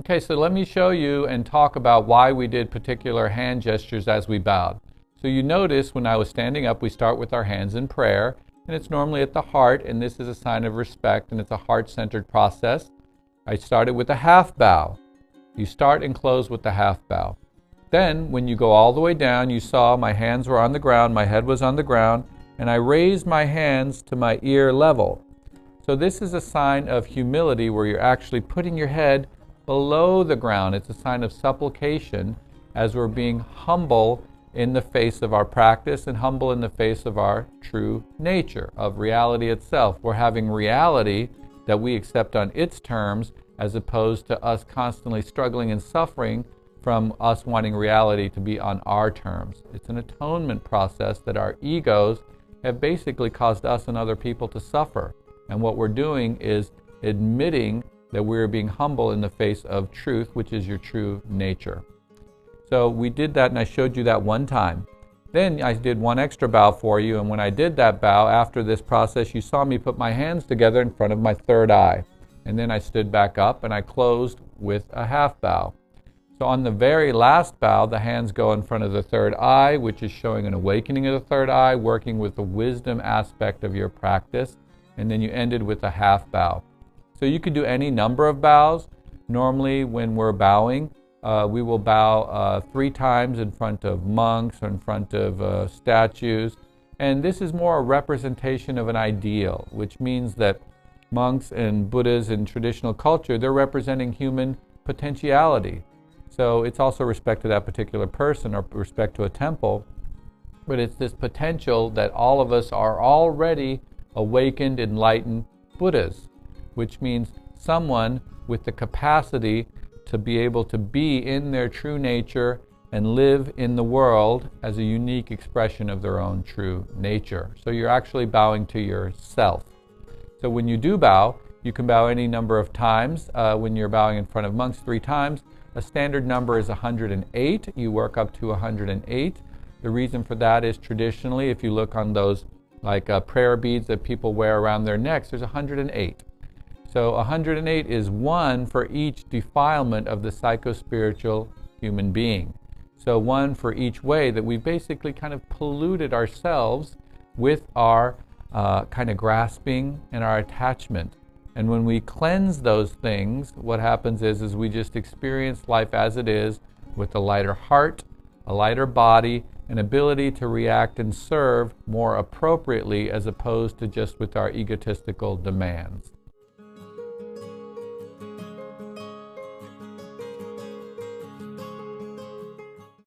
Okay, so let me show you and talk about why we did particular hand gestures as we bowed. So you notice when I was standing up, we start with our hands in prayer, and it's normally at the heart, and this is a sign of respect, and it's a heart-centered process. I started with a half bow. You start and close with the half bow. Then, when you go all the way down, you saw my hands were on the ground, my head was on the ground, and I raised my hands to my ear level. So this is a sign of humility where you're actually putting your head below the ground. It's a sign of supplication as we're being humble in the face of our practice and humble in the face of our true nature, of reality itself. We're having reality that we accept on its terms as opposed to us constantly struggling and suffering from us wanting reality to be on our terms. It's an atonement process that our egos have basically caused us and other people to suffer. And what we're doing is admitting that we're being humble in the face of truth, which is your true nature. So we did that, and I showed you that one time. Then I did one extra bow for you, and when I did that bow, after this process, you saw me put my hands together in front of my third eye. And then I stood back up, and I closed with a half bow. So on the very last bow, the hands go in front of the third eye, which is showing an awakening of the third eye, working with the wisdom aspect of your practice. And then you ended with a half bow. So you could do any number of bows. Normally when we're bowing, we will bow 3 times in front of monks or in front of statues. And this is more a representation of an ideal, which means that monks and Buddhas in traditional culture, they're representing human potentiality. So it's also respect to that particular person or respect to a temple. But it's this potential that all of us are already awakened, enlightened Buddhas, which means someone with the capacity to be able to be in their true nature and live in the world as a unique expression of their own true nature. So you're actually bowing to yourself. So when you do bow, you can bow any number of times. When you're bowing in front of monks 3 times, a standard number is 108. You work up to 108. The reason for that is traditionally, if you look on those prayer beads that people wear around their necks, there's 108. So 108 is 1 for each defilement of the psycho-spiritual human being. So 1 for each way that we basically kind of polluted ourselves with our kind of grasping and our attachment. And when we cleanse those things, what happens is we just experience life as it is with a lighter heart, a lighter body, an ability to react and serve more appropriately as opposed to just with our egotistical demands.